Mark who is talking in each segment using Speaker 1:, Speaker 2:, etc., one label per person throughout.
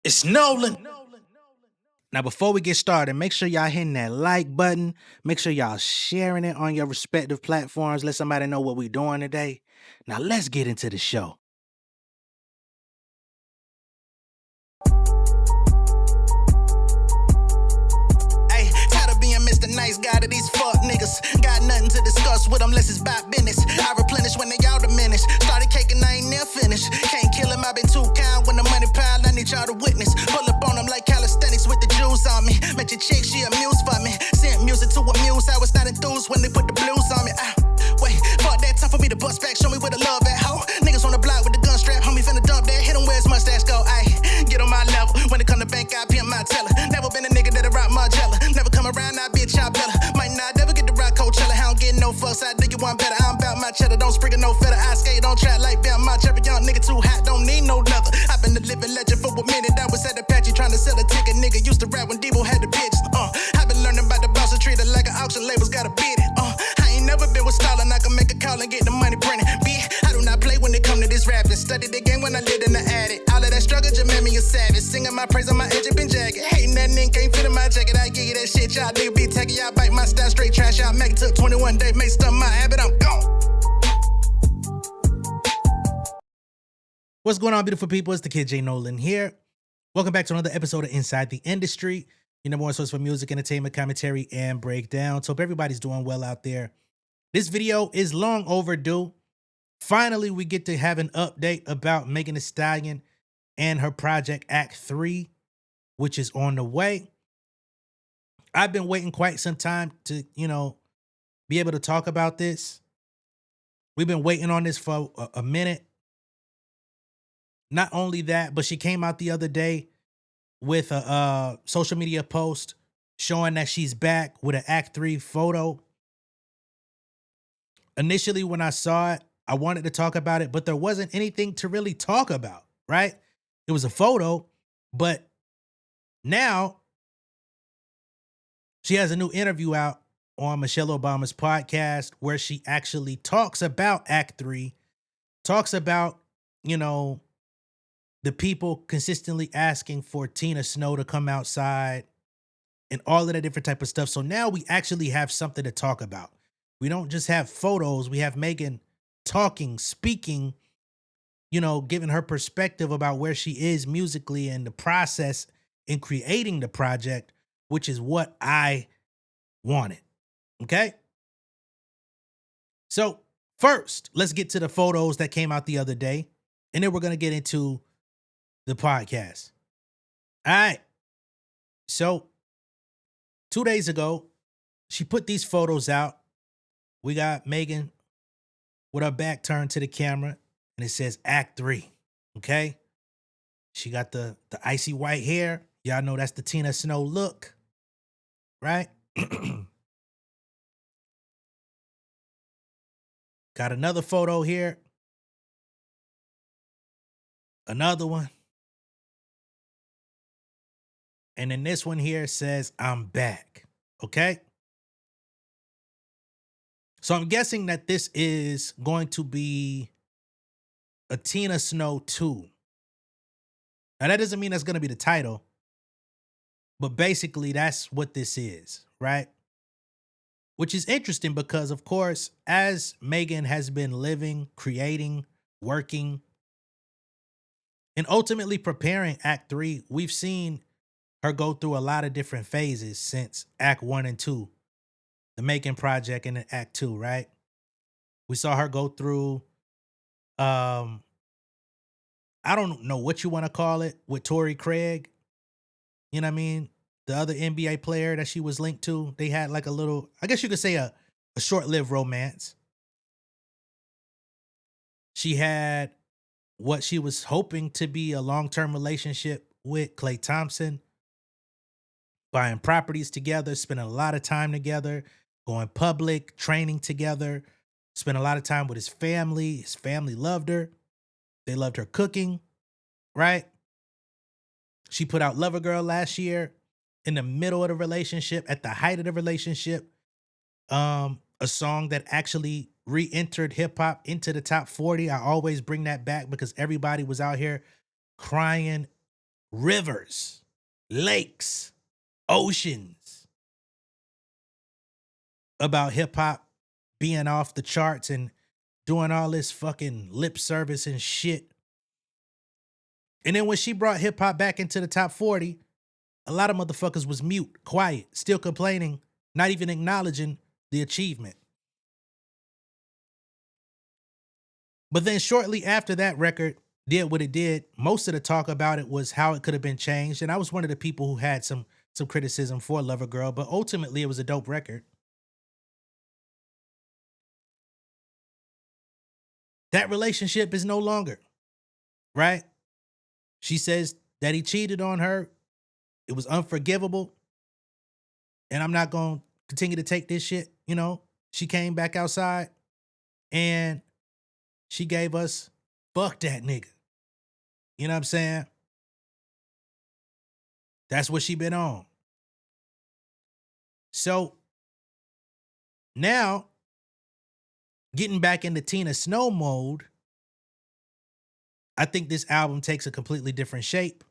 Speaker 1: It's Nolan. Now, before we get started, make sure y'all hitting that like button. Make sure y'all sharing it on your respective platforms. Let somebody know what we're doing today. Now, let's get into the show.
Speaker 2: Hey, tired of being Mr. Nice Guy to these fuck niggas. Got nothing to discuss with them unless it's about business. I replenish when they all diminish. Started caking, I ain't near finished. Can't kill him, I've been too kind. When the money pile, I need y'all to witness. Pull up on them like calisthenics with the jewels on me. Met your chick, she amused for me. Sent music to amuse, I was not enthused when they put the blues on me. Wait, fuck that, time for me to bust back. Show me where the love at, ho. Niggas on the block with the gun strap. Homie finna dump that, hit him where his mustache go. Ayy, get on my level. When it come to bank, I pimp my teller. Never been a nigga that'll rock Margiela. Never come around, I be a child better. Might not ever get to rock Coachella. I don't get no fucks, I do you one better. I'm about my cheddar, don't sprinkle no feather. I skate on track like Bam, my cherry young nigga too hot, don't need no leather. I've been a living legend for a minute. I was at the Apache trying to sell a ticket. Nigga used to rap when Debo had the pitches. I've been learning about the boss and treat it like an auction, labels gotta bid it. I ain't never been with Stallion, I can make a call and get the money printed. Bitch, I do not play when it come to this rapping. Studied the game when I lived in the attic. All of that struggle just made me a savage. Singing my praise on my edge, been jacket. Hating that nigga can't fit in my jacket. I give you that shit, y'all nigga be taking. Y'all bite my style straight trash. Y'all make it took 21 days, make stuff my habit, I'm gone.
Speaker 1: What's going on, beautiful people? It's the kid J Nolan here. Welcome back to another episode of Inside the Industry, your number one source for music, entertainment, commentary, and breakdowns. Hope everybody's doing well out there. This video is long overdue. Finally, we get to have an update about Megan Thee Stallion and her project Act 3, which is on the way. I've been waiting quite some time to, be able to talk about this. We've been waiting on this for a minute. Not only that, but she came out the other day with a social media post showing that she's back with an Act 3 photo. Initially, when I saw it, I wanted to talk about it, but there wasn't anything to really talk about, right? It was a photo, but now she has a new interview out on Michelle Obama's podcast where she actually talks about Act 3, talks about, the people consistently asking for Tina Snow to come outside and all of that different type of stuff. So now we actually have something to talk about. We don't just have photos. We have Megan talking, speaking, giving her perspective about where she is musically and the process in creating the project, which is what I wanted. Okay? So first, let's get to the photos that came out the other day, and then we're going to get into the podcast. All right. So 2 days ago, she put these photos out. We got Megan with her back turned to the camera, and it says Act 3. Okay. She got the icy white hair. Y'all know that's the Tina Snow look, right? Got another photo here. Another one. And then this one here says, I'm back. Okay. So I'm guessing that this is going to be a Tina Snow 2. Now, that doesn't mean that's going to be the title, but basically that's what this is, right? Which is interesting because, of course, as Megan has been living, creating, working, and ultimately preparing Act 3, we've seen her go through a lot of different phases since Act 1 and 2, the Megan project, and then Act 2, right? We saw her go through, I don't know what you want to call it, with Torrey Craig. You know what I mean? The other NBA player that she was linked to. They had like a little, I guess you could say a short-lived romance. She had what she was hoping to be a long-term relationship with Klay Thompson, buying properties together, spending a lot of time together, going public, training together, spent a lot of time with his family. His family loved her. They loved her cooking, right? She put out Lover Girl last year in the middle of the relationship, at the height of the relationship. A song that actually re-entered hip-hop into the top 40. I always bring that back because everybody was out here crying rivers, lakes, oceans about hip hop being off the charts and doing all this fucking lip service and shit. And then when she brought hip hop back into the top 40, a lot of motherfuckers was mute, quiet, still complaining, not even acknowledging the achievement. But then shortly after that record did what it did, most of the talk about it was how it could have been changed. And I was one of the people who had some criticism for Lover Girl, but ultimately it was a dope record. That relationship is no longer, right? She says that he cheated on her. It was unforgivable. And I'm not going to continue to take this shit, you know? She came back outside and she gave us fuck that nigga. You know what I'm saying? That's what she been on. So now, getting back into Tina Snow mode, I think this album takes a completely different shape.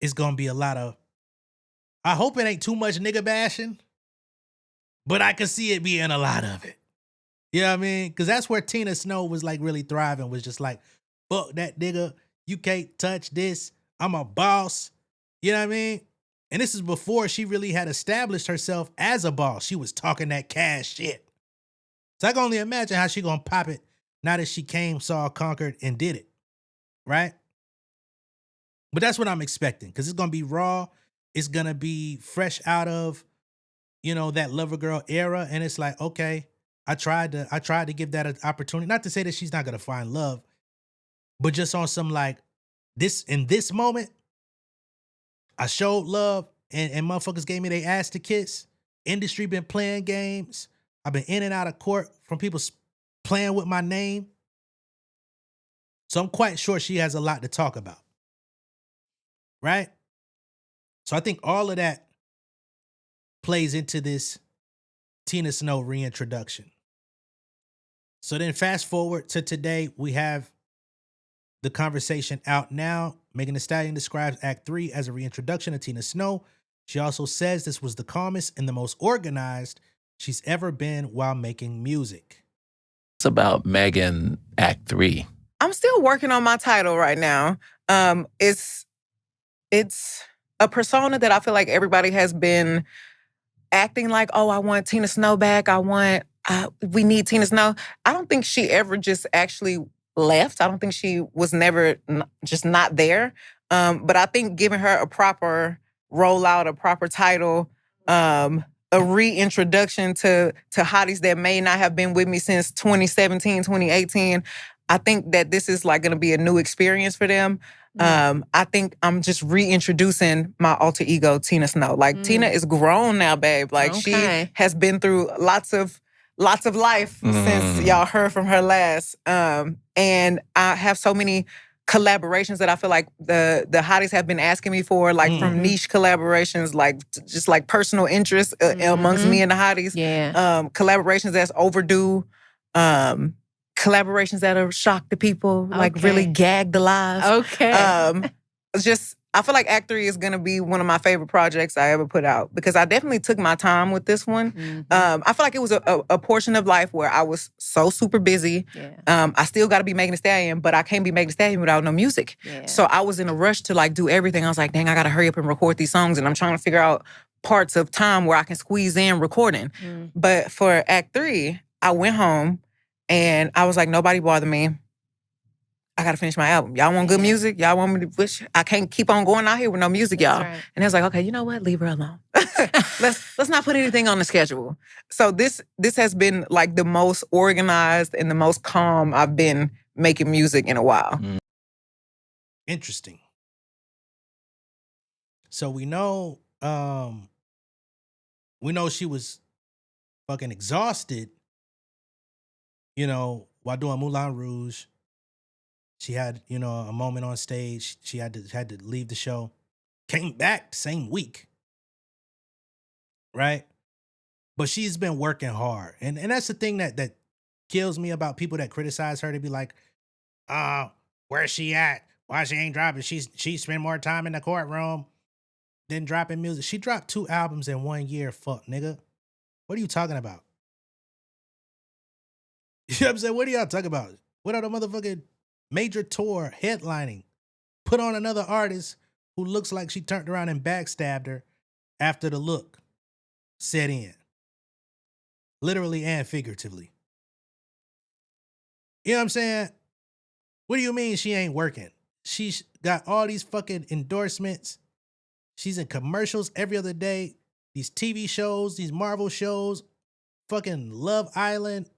Speaker 1: It's going to be a lot of, I hope it ain't too much nigga bashing, but I can see it being a lot of it. You know what I mean? Because that's where Tina Snow was like really thriving, was just like, fuck that nigga. You can't touch this. I'm a boss. You know what I mean? And this is before she really had established herself as a boss. She was talking that cash shit. So I can only imagine how she gonna pop it now that she came, saw, conquered, and did it. Right? But that's what I'm expecting, because it's gonna be raw. It's gonna be fresh out of, you know, that Lover Girl era. And it's like, okay, I tried to give that an opportunity. Not to say that she's not gonna find love, but just on some like this, in this moment, I showed love and motherfuckers gave me their ass to kiss. Industry been playing games. I've been in and out of court from people playing with my name. So I'm quite sure she has a lot to talk about. Right? So I think all of that plays into this Tina Snow reintroduction. So then fast forward to today, we have the conversation out now. Megan Thee Stallion describes Act 3 as a reintroduction of Tina Snow. She also says this was the calmest and the most organized she's ever been while making music.
Speaker 3: It's about Megan Act 3.
Speaker 4: I'm still working on my title right now. It's a persona that I feel like everybody has been acting like, oh, I want Tina Snow back. We need Tina Snow. I don't think she ever just actually left. I don't think she was never just not there. But I think giving her a proper rollout, a proper title, a reintroduction to hotties that may not have been with me since 2017, 2018, I think that this is like going to be a new experience for them. I think I'm just reintroducing my alter ego, Tina Snow. Like, Tina is grown now, babe. Like, she has been through lots of life since y'all heard from her last. And I have so many collaborations that I feel like the hotties have been asking me for, like from niche collaborations, like just like personal interest amongst me and the hotties.
Speaker 5: Yeah.
Speaker 4: Collaborations that's overdue. Collaborations that have shocked the people, like really gagged alive.
Speaker 5: Okay.
Speaker 4: I feel like Act 3 is going to be one of my favorite projects I ever put out, because I definitely took my time with this one. I feel like it was a portion of life where I was so super busy.
Speaker 5: Yeah.
Speaker 4: I still got to be Megan Thee Stallion, but I can't be Megan Thee Stallion without no music.
Speaker 5: Yeah.
Speaker 4: So I was in a rush to like do everything. I was like, dang, I got to hurry up and record these songs, and I'm trying to figure out parts of time where I can squeeze in recording. But for Act 3, I went home and I was like, nobody bother me. I gotta finish my album. Y'all want good music? Y'all want me to push? I can't keep on going out here with no music, y'all.
Speaker 5: Right.
Speaker 4: And I was like, okay, you know what? Leave her alone. Let's not put anything on the schedule. So this has been like the most organized and the most calm I've been making music in a while.
Speaker 1: Interesting. So we know she was fucking exhausted, you know, while doing Moulin Rouge. She had, you know, a moment on stage. She had to leave the show. Came back same week. Right? But she's been working hard. And that's the thing that kills me about people that criticize her. To be like, where's she at? why she ain't dropping? She spent more time in the courtroom than dropping music. She dropped 2 albums in 1 year, fuck nigga. What are you talking about? You know what I'm saying? What are y'all talking about? What are the motherfucking major tour headlining? Put on another artist who looks like she turned around and backstabbed her after the look set in. Literally and figuratively. You know what I'm saying? What do you mean she ain't working? She's got all these fucking endorsements. She's in commercials every other day. These TV shows, these Marvel shows, fucking Love Island,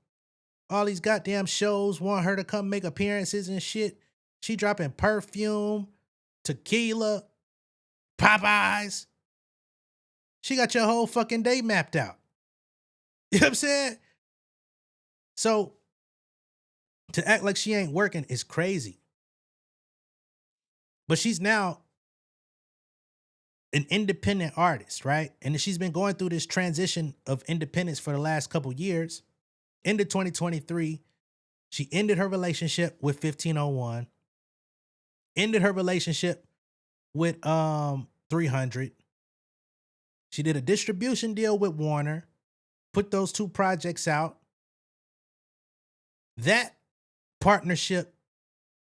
Speaker 1: all these goddamn shows want her to come make appearances and shit. She dropping perfume, tequila, Popeyes. She got your whole fucking day mapped out. You know what I'm saying? So, to act like she ain't working is crazy. But she's now an independent artist, right? And she's been going through this transition of independence for the last couple years. Into 2023, she ended her relationship with 1501, ended her relationship with 300. She did a distribution deal with Warner, put those 2 projects out. That partnership,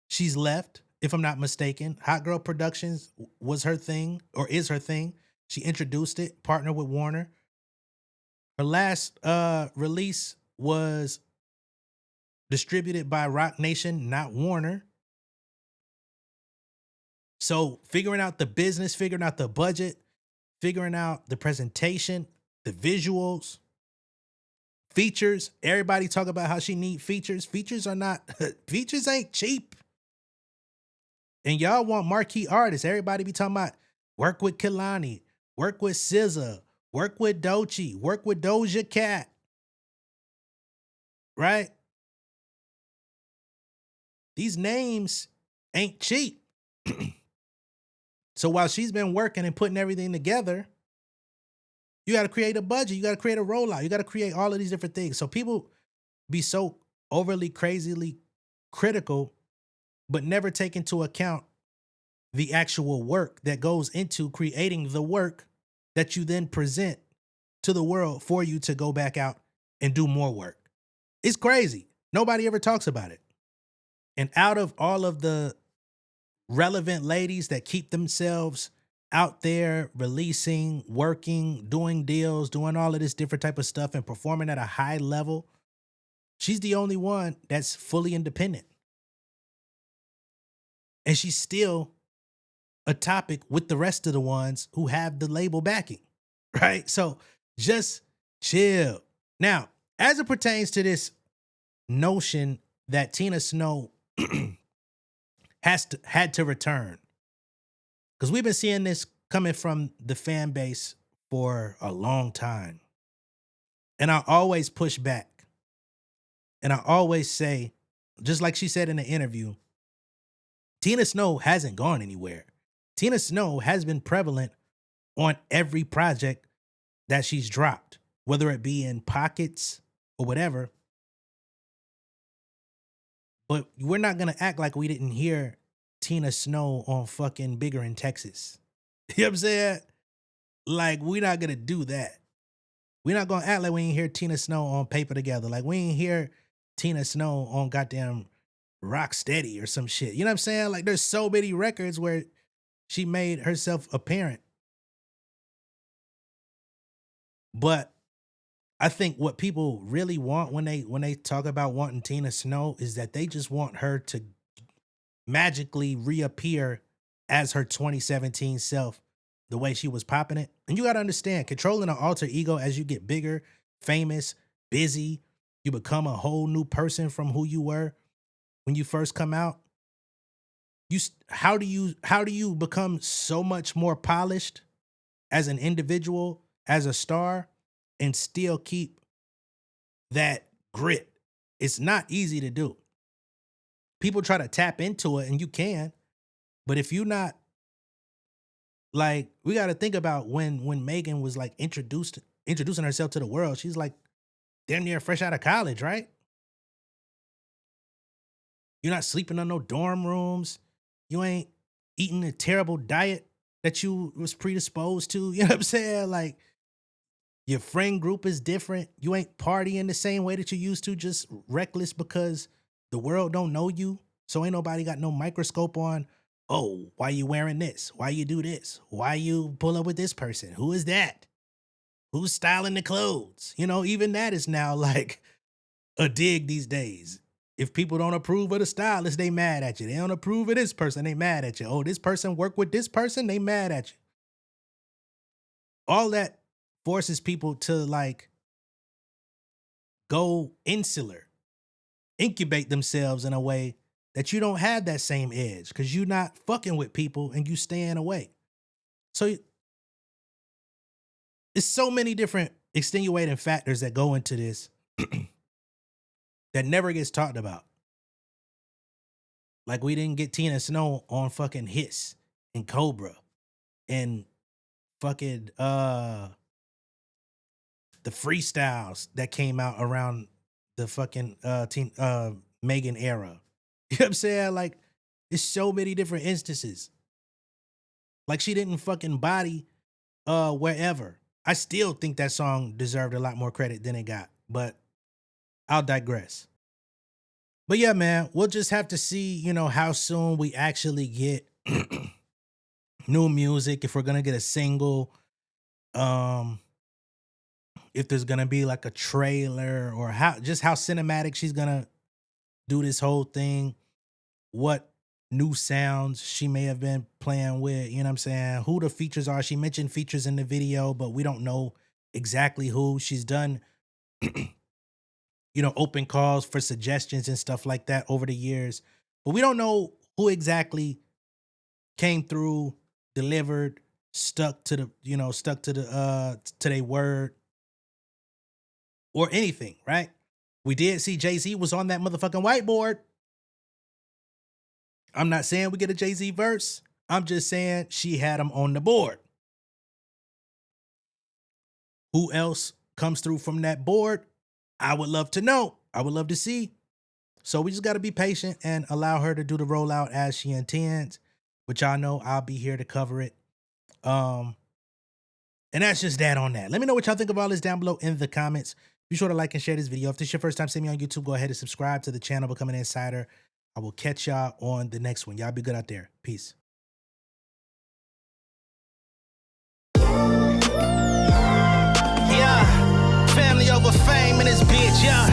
Speaker 1: she's left, if I'm not mistaken. Hot Girl Productions was her thing, or is her thing. She introduced it, partnered with Warner. Her last release was distributed by Roc Nation, not Warner. So figuring out the business, figuring out the budget, figuring out the presentation, the visuals, features. Everybody talk about how she need features. Features are not, features ain't cheap. And y'all want marquee artists. Everybody be talking about work with Kehlani, work with SZA, work with Doechii, work with Doja Cat. Right? These names ain't cheap. So while she's been working and putting everything together, you got to create a budget. You got to create a rollout. You got to create all of these different things. So people be so overly, crazily critical, but never take into account the actual work that goes into creating the work that you then present to the world for you to go back out and do more work. It's crazy. Nobody ever talks about it. And out of all of the relevant ladies that keep themselves out there releasing, working, doing deals, doing all of this different type of stuff and performing at a high level, she's the only one that's fully independent. And she's still a topic with the rest of the ones who have the label backing, right? So just chill. Now, as it pertains to this notion that Tina Snow had to return, because we've been seeing this coming from the fan base for a long time. And I always push back. And I always say, just like she said in the interview, Tina Snow hasn't gone anywhere. Tina Snow has been prevalent on every project that she's dropped, whether it be in pockets or whatever. But we're not going to act like we didn't hear Tina Snow on fucking Bigger in Texas. You know what I'm saying? Like, we're not going to do that. We're not going to act like we ain't hear Tina Snow on Paper Together. Like, we ain't hear Tina Snow on goddamn Rock Steady or some shit. You know what I'm saying? Like, there's so many records where she made herself apparent. But I think what people really want when they talk about wanting Tina Snow is that they just want her to magically reappear as her 2017 self, the way she was popping it. And you got to understand, controlling an alter ego as you get bigger, famous, busy, you become a whole new person from who you were when you first come out. How do you become so much more polished as an individual, as a star, and still keep that grit? It's not easy to do. People try to tap into it, and you can, but if you're not, like, we got to think about when Megan was like introducing herself to the world. She's like damn near fresh out of college, right? You're not sleeping on no dorm rooms. You ain't eating a terrible diet that you was predisposed to. You know what I'm saying? Like, your friend group is different. You ain't partying the same way that you used to, just reckless because the world don't know you. So ain't nobody got no microscope on, oh, why you wearing this? Why you do this? Why you pull up with this person? Who is that? Who's styling the clothes? You know, even that is now like a dig these days. If people don't approve of the stylist, they mad at you. They don't approve of this person, they mad at you. Oh, this person work with this person, they mad at you. All that forces people to like go insular, incubate themselves in a way that you don't have that same edge because you're not fucking with people and you staying away. So it's so many different extenuating factors that go into this that never gets talked about. Like, we didn't get Tina Snow on fucking Hiss and Cobra and fucking the freestyles that came out around the fucking Megan era. You know what I'm saying? Like, there's so many different instances. Like, she didn't fucking body Wherever. I still think that song deserved a lot more credit than it got, but I'll digress. But yeah, man, we'll just have to see, how soon we actually get new music, if we're gonna get a single, if there's gonna be like a trailer, or how cinematic she's gonna do this whole thing, what new sounds she may have been playing with, you know what I'm saying? Who the features are. She mentioned features in the video, but we don't know exactly who. She's done, open calls for suggestions and stuff like that over the years, but we don't know who exactly came through, delivered, stuck to their word or anything, right? We did see Jay-Z was on that motherfucking whiteboard. I'm not saying we get a Jay-Z verse. I'm just saying she had him on the board. Who else comes through from that board? I would love to know. I would love to see. So we just got to be patient and allow her to do the rollout as she intends, which y'all know I'll be here to cover it. And that's just that on that. Let me know what y'all think of all this down below in the comments. Be sure to like and share this video. If this is your first time seeing me on YouTube, go ahead and subscribe to the channel, become an insider. I will catch y'all on the next one. Y'all be good out there. Peace.
Speaker 2: Yeah, family over fame in this bitch, yeah.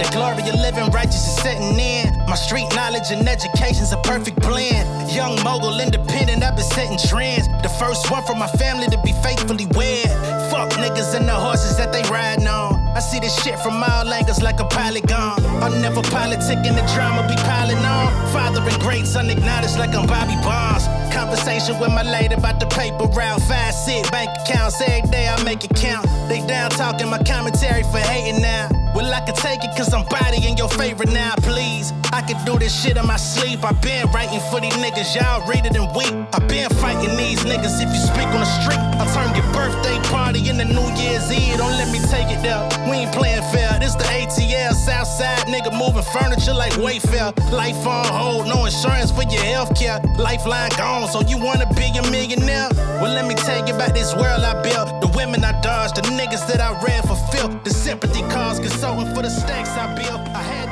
Speaker 2: The glory of living righteous is setting in. My street knowledge and education's a perfect blend. Young mogul, independent, I've been setting trends. The first one from my family to be faithfully wed. Fuck niggas and the horses that they riding on. I see this shit from all angles like a polygon. I'm never politicking, the drama be piling on. Father and great son acknowledged like I'm Bobby Bonds. Conversation with my lady about the paper route. 5 sit bank accounts, every day I make it count. They down talking my commentary for hating now. Well, I can take it cause I'm bodying your favorite now, please. I can do this shit in my sleep. I been writing for these niggas, y'all read it and weep. I been fighting these niggas if you speak on the street. I'll turn your birthday party into New Year's Eve. Don't let me take it there. We ain't playing fair. This the ATL, Southside nigga moving furniture like Wayfair. Life on hold, no insurance for your healthcare. Lifeline gone, so you wanna be a millionaire? Well, let me tell you about this world I built. The women I dodged, the niggas that I read for filth. The sympathy calls, consulting for the stacks I built. I had